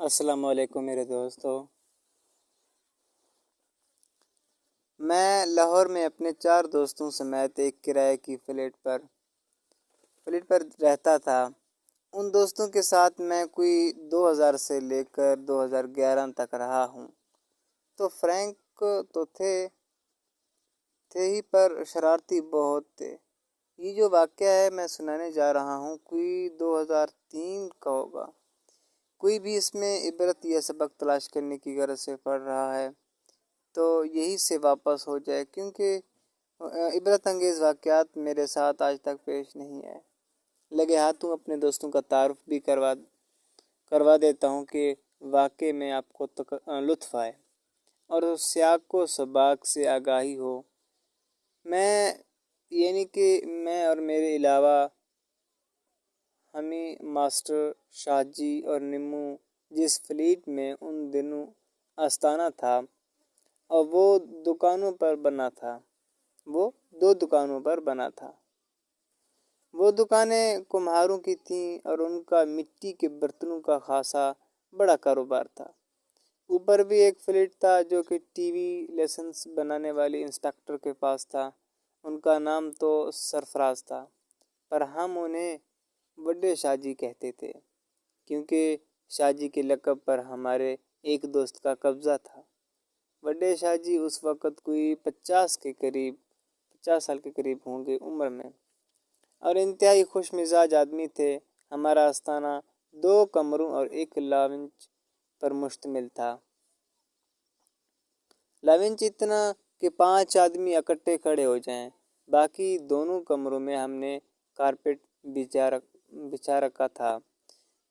السلام علیکم میرے دوستو۔ میں لاہور میں اپنے 4 دوستوں سمیت ایک کرائے کی فلیٹ پر رہتا تھا۔ ان دوستوں کے ساتھ میں کوئی 2000 سے لے کر 2011 تک رہا ہوں۔ تو فرینک تو تھے ہی، پر شرارتی بہت تھے۔ یہ جو واقعہ ہے میں سنانے جا رہا ہوں کوئی 2003 کا ہوگا۔ کوئی بھی اس میں عبرت یا سبق تلاش کرنے کی غرض سے پڑھ رہا ہے تو یہی سے واپس ہو جائے، کیونکہ عبرت انگیز واقعات میرے ساتھ آج تک پیش نہیں آئے۔ لگے ہاتھوں اپنے دوستوں کا تعارف بھی کروا دیتا ہوں کہ واقعے میں آپ کو لطف آئے اور اس سیاق و سباق سے آگاہی ہو۔ میں اور میرے علاوہ ہمیں ماسٹر شاہ جی اور نمو جس فلیٹ میں ان دنوں آستانہ تھا اور وہ 2 دکانوں پر بنا تھا۔ وہ دکانیں کمہاروں کی تھیں اور ان کا مٹی کے برتنوں کا خاصا بڑا کاروبار تھا۔ اوپر بھی ایک فلیٹ تھا جو کہ ٹی وی لائسنس بنانے والے انسپکٹر کے پاس تھا۔ ان کا نام تو سرفراز تھا، پر ہم انہیں بڑے شاہ جی کہتے تھے، کیونکہ شاہ جی کے لقب پر ہمارے ایک دوست کا قبضہ تھا۔ بڑے شاہ جی اس وقت کوئی 50 سال کے قریب ہوں گے عمر میں، اور انتہائی خوش مزاج آدمی تھے۔ ہمارا آستانہ 2 کمروں اور ایک لاونج پر مشتمل تھا۔ لاونج اتنا کہ 5 آدمی اکٹھے کھڑے ہو جائیں۔ باقی دونوں کمروں میں ہم نے کارپیٹ بچھا رکھا تھا،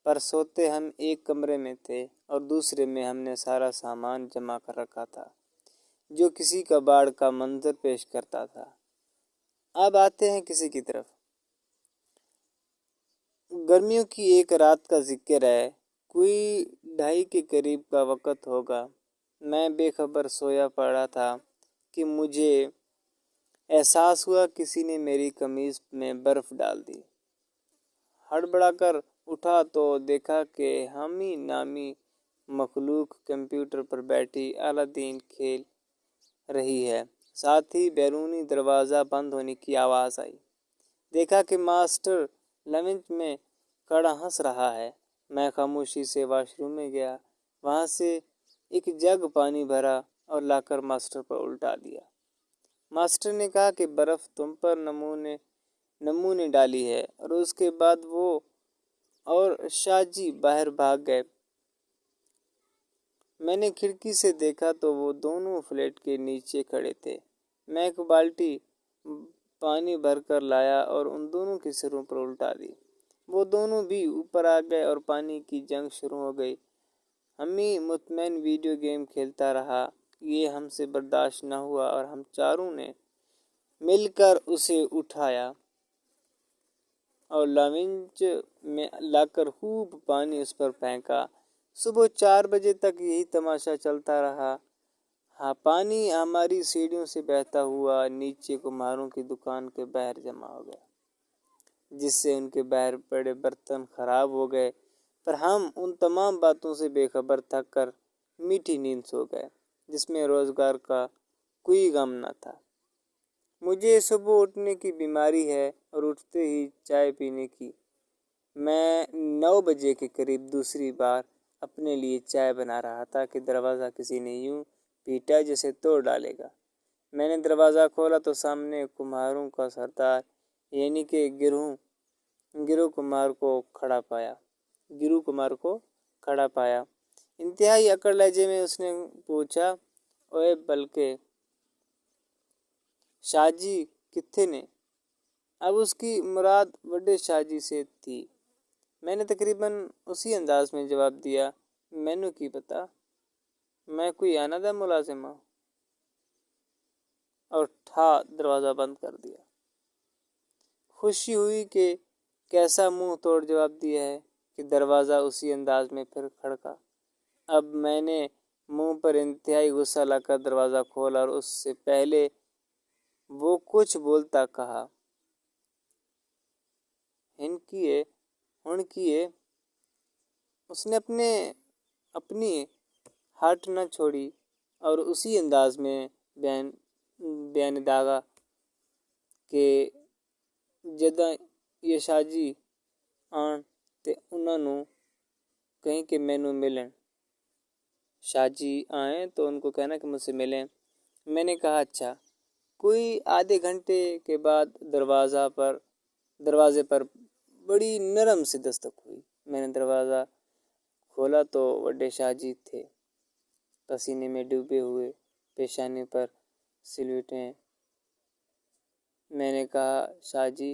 پر سوتے ہم ایک کمرے میں تھے اور دوسرے میں ہم نے سارا سامان جمع کر رکھا تھا جو کسی کباڑ کا منظر پیش کرتا تھا۔ اب آتے ہیں کسی کی طرف۔ گرمیوں کی ایک رات کا ذکر ہے، کوئی 2:30 کے قریب کا وقت ہوگا۔ میں بے خبر سویا پڑا تھا کہ مجھے احساس ہوا کسی نے میری قمیض میں برف ڈال دی۔ ہڑبڑا کر اٹھا تو دیکھا کہ ہمی نامی مخلوق کمپیوٹر پر بیٹھی اعلیٰ دین کھیل رہی ہے۔ ساتھ ہی بیرونی دروازہ بند ہونے کی آواز آئی۔ دیکھا کہ ماسٹر لاونج میں کھڑا ہنس رہا ہے۔ میں خاموشی سے واش روم میں گیا، وہاں سے ایک جگ پانی بھرا اور لا کر ماسٹر پر الٹا دیا۔ ماسٹر نے کہا کہ برف تم پر نمو نے ڈالی ہے، اور اس کے بعد وہ اور شاہ جی باہر بھاگ گئے۔ میں نے کھڑکی سے دیکھا تو وہ دونوں فلیٹ کے نیچے کھڑے تھے۔ میں ایک بالٹی پانی بھر کر لایا اور ان دونوں کے سروں پر الٹا دی۔ وہ دونوں بھی اوپر آ گئے اور پانی کی جنگ شروع ہو گئی۔ ہمی مطمئن ویڈیو گیم کھیلتا رہا۔ یہ ہم سے برداشت نہ ہوا اور ہم چاروں نے مل کر اسے اٹھایا اور لاونج میں لا کر خوب پانی اس پر پھینکا۔ صبح 4 بجے تک یہی تماشا چلتا رہا۔ پانی ہماری سیڑھیوں سے بہتا ہوا نیچے کمہاروں کی دکان کے باہر جمع ہو گیا، جس سے ان کے باہر پڑے برتن خراب ہو گئے۔ پر ہم ان تمام باتوں سے بے خبر تھک کر میٹھی نیند سو گئے، جس میں روزگار کا کوئی غم نہ تھا۔ مجھے صبح اٹھنے کی بیماری ہے اور اٹھتے ہی چائے پینے کی۔ میں 9 بجے کے قریب دوسری بار اپنے لیے چائے بنا رہا تھا کہ دروازہ کسی نے یوں پیٹا جیسے توڑ ڈالے گا۔ میں نے دروازہ کھولا تو سامنے کمہاروں کا سردار یعنی کہ گرو کمار کو کھڑا پایا۔ انتہائی اکڑ لہجے میں اس نے پوچھا، اوئے بلکہ شاہ جی کتھے نے؟ اب اس کی مراد بڑے شاہ جی سے تھی۔ میں نے تقریباً اسی انداز میں جواب دیا، مینوں کی پتہ، میں کوئی آنادہ ملازم ہوں، اور دروازہ بند کر دیا۔ خوشی ہوئی کہ کیسا منہ توڑ جواب دیا ہے کہ دروازہ اسی انداز میں پھر کھڑکا۔ اب میں نے منہ پر انتہائی غصہ لا کر دروازہ کھولا اور اس سے پہلے وہ کچھ بولتا کہا، ہن کیے۔ اس نے اپنے اپنی ہٹ نہ چھوڑی اور اسی انداز میں بیان داغا کہ جداں یہ شاہ جی آن تے انہاں نوں کہیں کہ مینوں ملن۔ شاہ جی آئیں تو ان کو کہنا کہ مجھ سے ملیں۔ میں نے کہا اچھا۔ کوئی آدھے گھنٹے کے بعد دروازے پر بڑی نرم سی دستک ہوئی۔ میں نے دروازہ کھولا تو بڑے شاہ جی تھے، پسینے میں ڈوبے ہوئے، پیشانی پر سلوٹیں۔ میں نے کہا شاہ جی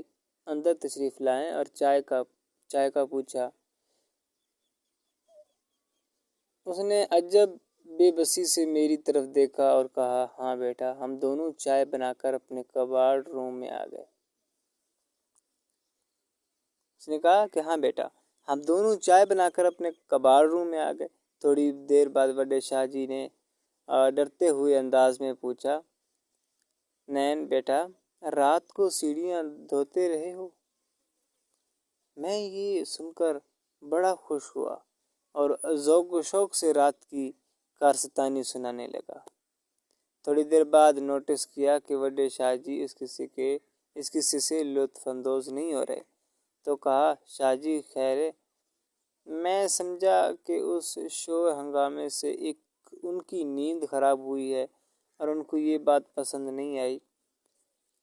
اندر تشریف لائیں اور چائے کا پوچھا۔ اس نے عجب بے بسی سے میری طرف دیکھا اور کہا ہاں بیٹا، ہم دونوں چائے بنا کر اپنے کباڑ روم میں آ گئے۔ اس نے کہا کہ ہاں بیٹا، ہم دونوں چائے بنا کر اپنے کباڑ روم میں آ گئے۔ تھوڑی دیر بعد بڑے شاہ جی نے ڈرتے ہوئے انداز میں پوچھا، نین بیٹا، رات کو سیڑھیاں دھوتے رہے ہو؟ میں یہ سن کر بڑا خوش ہوا اور ذوق و شوق سے رات کی کارستانی سنانے لگا۔ تھوڑی دیر بعد نوٹس کیا کہ بڑے شاہ جی اس قصے سے لطف اندوز نہیں ہو رہے، تو کہا شاہ جی خیر ہے؟ میں سمجھا کہ اس شور ہنگامے سے ان کی نیند خراب ہوئی ہے اور ان کو یہ بات پسند نہیں آئی۔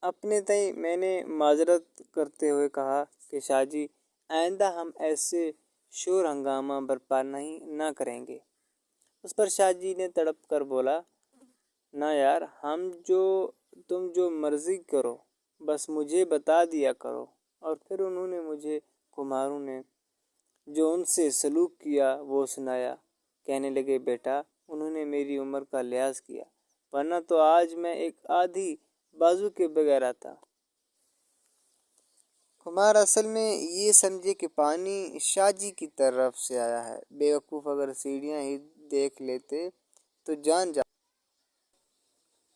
اپنے تئیں میں نے معذرت کرتے ہوئے کہا کہ شاہ جی آئندہ ہم ایسے شور ہنگامہ برپا نہ کریں گے۔ اس پر شاہ جی نے تڑپ کر بولا، نہ یار، تم جو مرضی کرو، بس مجھے بتا دیا کرو۔ اور پھر انہوں نے مجھے کماروں نے جو ان سے سلوک کیا وہ سنایا۔ کہنے لگے بیٹا، انہوں نے میری عمر کا لحاظ کیا، ورنہ تو آج میں ایک آدھی بازو کے بغیر آتا۔ کمار اصل میں یہ سمجھے کہ پانی شاہ جی کی طرف سے آیا ہے۔ بیوقوف اگر سیڑھیاں ہی دیکھ لیتے تو جان جا۔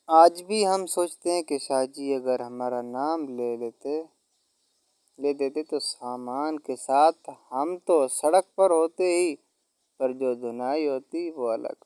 آج بھی ہم سوچتے ہیں کہ شاہ جی اگر ہمارا نام لے دیتے تو سامان کے ساتھ ہم تو سڑک پر ہوتے ہی، پر جو دھنائی ہوتی وہ الگ۔